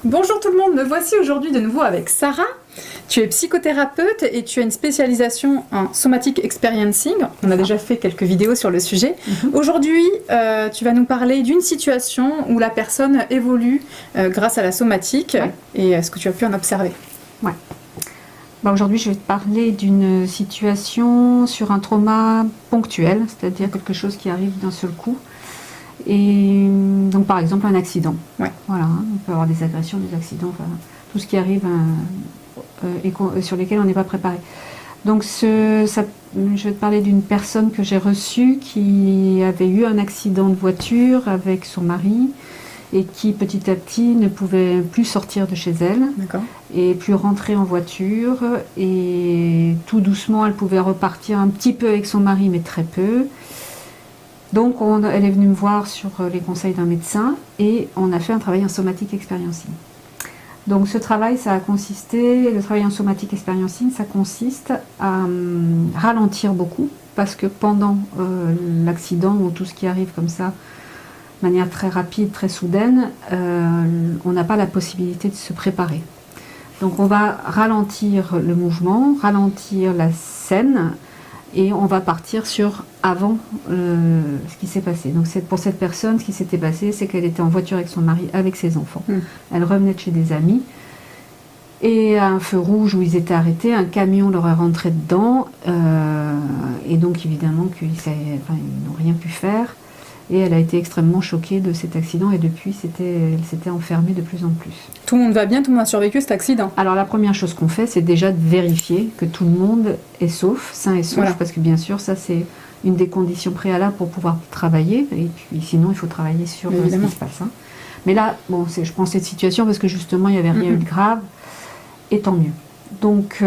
Bonjour tout le monde, me voici aujourd'hui de nouveau avec Sarah. Tu es psychothérapeute et tu as une spécialisation en somatic experiencing. On a déjà fait quelques vidéos sur le sujet. Aujourd'hui, tu vas nous parler d'une situation où la personne évolue grâce à la somatique et ce que tu as pu en observer. Ouais. Aujourd'hui, je vais te parler d'une situation sur un trauma ponctuel, c'est-à-dire quelque chose qui arrive d'un seul coup. Et donc, par exemple, un accident. Ouais. Voilà, on peut avoir des agressions, des accidents, enfin, tout ce qui arrive et sur lesquels on n'est pas préparé. Donc, je vais te parler d'une personne que j'ai reçue qui avait eu un accident de voiture avec son mari et qui, petit à petit, ne pouvait plus sortir de chez elle et plus rentrer en voiture. Et tout doucement, elle pouvait repartir un petit peu avec son mari, mais très peu. Donc, elle est venue me voir sur les conseils d'un médecin et on a fait un travail en somatic experiencing. Donc, ce travail, le travail en somatic experiencing, ça consiste à ralentir beaucoup parce que pendant l'accident ou tout ce qui arrive comme ça, de manière très rapide, très soudaine, on n'a pas la possibilité de se préparer. Donc, on va ralentir le mouvement, ralentir la scène. Et on va partir sur avant ce qui s'est passé. Donc pour cette personne, ce qui s'était passé, c'est qu'elle était en voiture avec son mari, avec ses enfants. Elle revenait de chez des amis. Et à un feu rouge où ils étaient arrêtés, un camion leur est rentré dedans. Et donc évidemment ils n'ont rien pu faire. Et elle a été extrêmement choquée de cet accident et depuis, elle s'était enfermée de plus en plus. Tout le monde va bien, tout le monde a survécu cet accident? Alors la première chose qu'on fait, c'est déjà de vérifier que tout le monde est sain et sauf, parce que bien sûr, ça c'est une des conditions préalables pour pouvoir travailler. Et puis sinon, il faut travailler sur ce qui se passe. Mais là, je prends cette situation parce que justement, il n'y avait rien eu de grave, et tant mieux. Donc,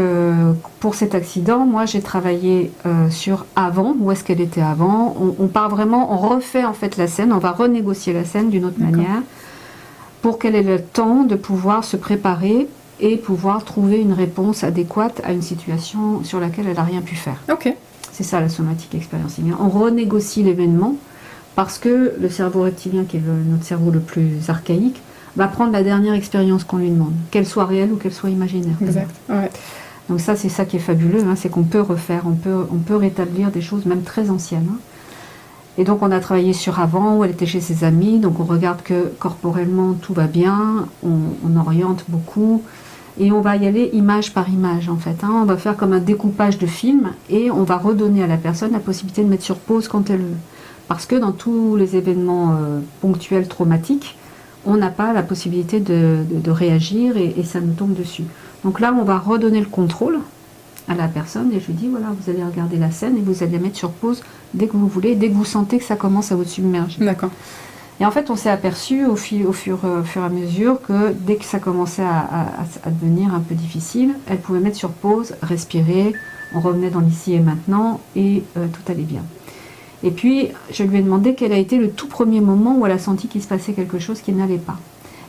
pour cet accident, moi, j'ai travaillé sur avant, où est-ce qu'elle était avant. On part vraiment, on refait en fait la scène, on va renégocier la scène d'une autre manière pour qu'elle ait le temps de pouvoir se préparer et pouvoir trouver une réponse adéquate à une situation sur laquelle elle n'a rien pu faire. C'est ça la somatic experiencing. On renégocie l'événement parce que le cerveau reptilien, qui est notre cerveau le plus archaïque, va prendre la dernière expérience qu'on lui demande, qu'elle soit réelle ou qu'elle soit imaginaire. Exact. Ouais. Donc ça, c'est ça qui est fabuleux, c'est qu'on peut refaire, on peut rétablir des choses même très anciennes. Et donc on a travaillé sur avant, où elle était chez ses amis, donc on regarde que corporellement tout va bien, on oriente beaucoup, et on va y aller image par image en fait. On va faire comme un découpage de film, et on va redonner à la personne la possibilité de mettre sur pause quand elle veut. Parce que dans tous les événements ponctuels traumatiques, on n'a pas la possibilité de réagir et ça nous tombe dessus. Donc là, on va redonner le contrôle à la personne et je lui dis, voilà, vous allez regarder la scène et vous allez la mettre sur pause dès que vous voulez, dès que vous sentez que ça commence à vous submerger. D'accord. Et en fait, on s'est aperçu au fur et à mesure que dès que ça commençait à devenir un peu difficile, elle pouvait mettre sur pause, respirer, on revenait dans l'ici et maintenant et tout allait bien. Et puis, je lui ai demandé quel a été le tout premier moment où elle a senti qu'il se passait quelque chose qui n'allait pas.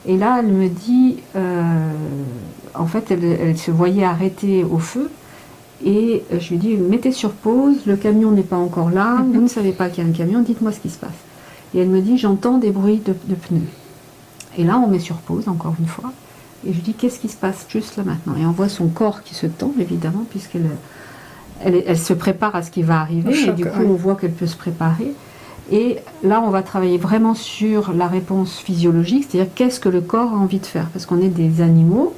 Et là, elle me dit, en fait, elle se voyait arrêtée au feu. Et je lui ai dit, mettez sur pause, le camion n'est pas encore là, vous ne savez pas qu'il y a un camion, dites-moi ce qui se passe. Et elle me dit, j'entends des bruits de pneus. Et là, on met sur pause, encore une fois. Et je lui dis, qu'est-ce qui se passe juste là maintenant? Et on voit son corps qui se tend, évidemment, puisqu'elle... Elle se prépare à ce qui va arriver et du coup on voit qu'elle peut se préparer. Et là on va travailler vraiment sur la réponse physiologique, c'est-à-dire qu'est-ce que le corps a envie de faire. Parce qu'on est des animaux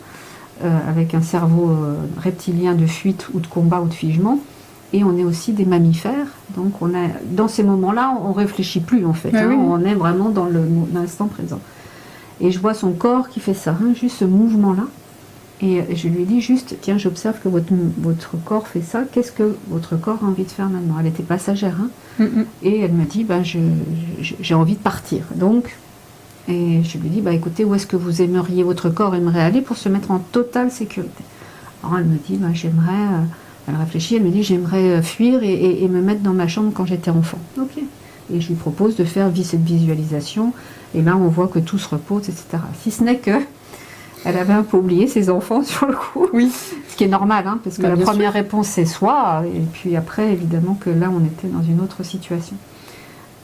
avec un cerveau reptilien de fuite ou de combat ou de figement. Et on est aussi des mammifères. Donc dans ces moments-là, on ne réfléchit plus en fait. On est vraiment dans l'instant présent. Et je vois son corps qui fait ça, juste ce mouvement-là. Et je lui dis juste, tiens, j'observe que votre corps fait ça, qu'est-ce que votre corps a envie de faire maintenant? Elle était passagère, et elle me dit, j'ai envie de partir. Donc, et je lui dis, écoutez, où est-ce que vous aimeriez, votre corps aimerait aller pour se mettre en totale sécurité? Alors elle me dit, j'aimerais, elle réfléchit, elle me dit, j'aimerais fuir et me mettre dans ma chambre quand j'étais enfant. Ok. Et je lui propose de faire cette visualisation, et là on voit que tout se repose, etc. Si ce n'est que elle avait un peu oublié ses enfants sur le coup, ce qui est normal, parce que la première réponse c'est soi, et puis après évidemment que là on était dans une autre situation.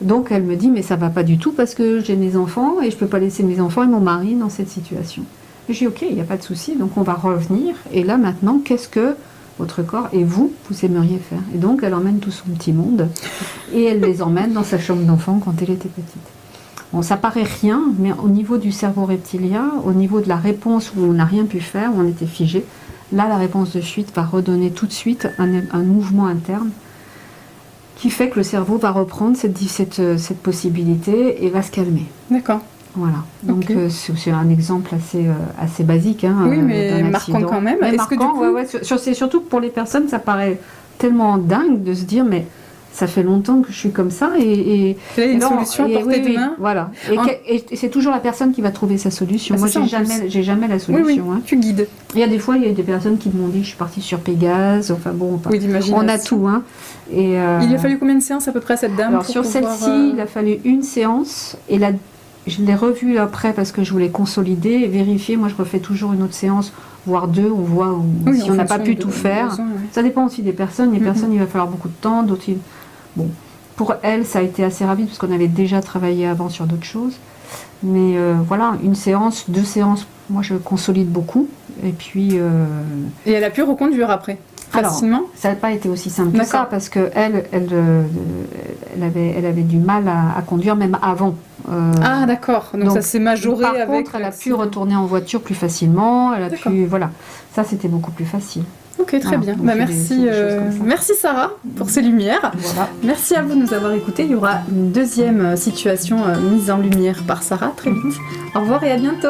Donc elle me dit, mais ça va pas du tout parce que j'ai mes enfants et je peux pas laisser mes enfants et mon mari dans cette situation. J'ai dit ok, il n'y a pas de souci, donc on va revenir. Et là maintenant, qu'est-ce que votre corps et vous aimeriez faire? Et donc elle emmène tout son petit monde et elle les emmène dans sa chambre d'enfant quand elle était petite. Bon, ça paraît rien, mais au niveau du cerveau reptilien, au niveau de la réponse où on n'a rien pu faire, où on était figé, là la réponse de suite va redonner tout de suite un mouvement interne qui fait que le cerveau va reprendre cette possibilité et va se calmer. D'accord. Voilà, donc Ok. c'est un exemple assez basique. Hein, Oui, mais d'un marquant accident. quand même. Mais Est-ce que du marquant, coup- ouais, c'est surtout que pour les personnes, ça paraît tellement dingue de se dire, mais ça fait longtemps que je suis comme ça et Là, il y a une non, solution à et portée oui, de main. voilà. En- Et c'est toujours la personne qui va trouver sa solution. Ah, Moi, c'est ça, en plus. j'ai jamais la Oui, solution. oui, Hein. tu guides. Il y a des fois, il y a des personnes qui m'ont dit, je suis partie sur Pégase. Enfin bon, Oui, d'imagination. on a tout. Hein. Et, Il lui a fallu combien de séances à peu près à cette dame alors pour sur pouvoir, celle-ci, il a fallu une séance et je l'ai revue après parce que je voulais consolider et vérifier. Moi, je refais toujours une autre séance, voire deux. On voit Oui, si en on n'a pas fonction pu tout faire. besoins, ouais. Ça dépend aussi des personnes. Les Mhm. personnes, il va falloir beaucoup de temps. D'autres, bon, pour elle, ça a été assez rapide parce qu'on avait déjà travaillé avant sur d'autres choses. Mais voilà, une séance, deux séances. Moi, je consolide beaucoup. Et puis. Et elle a pu reconduire après, Alors, facilement. ça n'a pas été aussi simple que ça D'accord. parce que elle avait du mal à conduire même avant. Ah, d'accord. Donc ça s'est majoré par avec. contre, elle a pu retourner en voiture plus facilement. Elle a D'accord. pu, voilà, ça c'était beaucoup plus facile. Ok, très Voilà, bien. donc Bah, c'est merci, des choses comme ça. merci Sarah pour ces lumières. Voilà. Merci à vous de nous avoir écoutés. Il y aura une deuxième situation mise en lumière par Sarah très vite. Au revoir et à bientôt.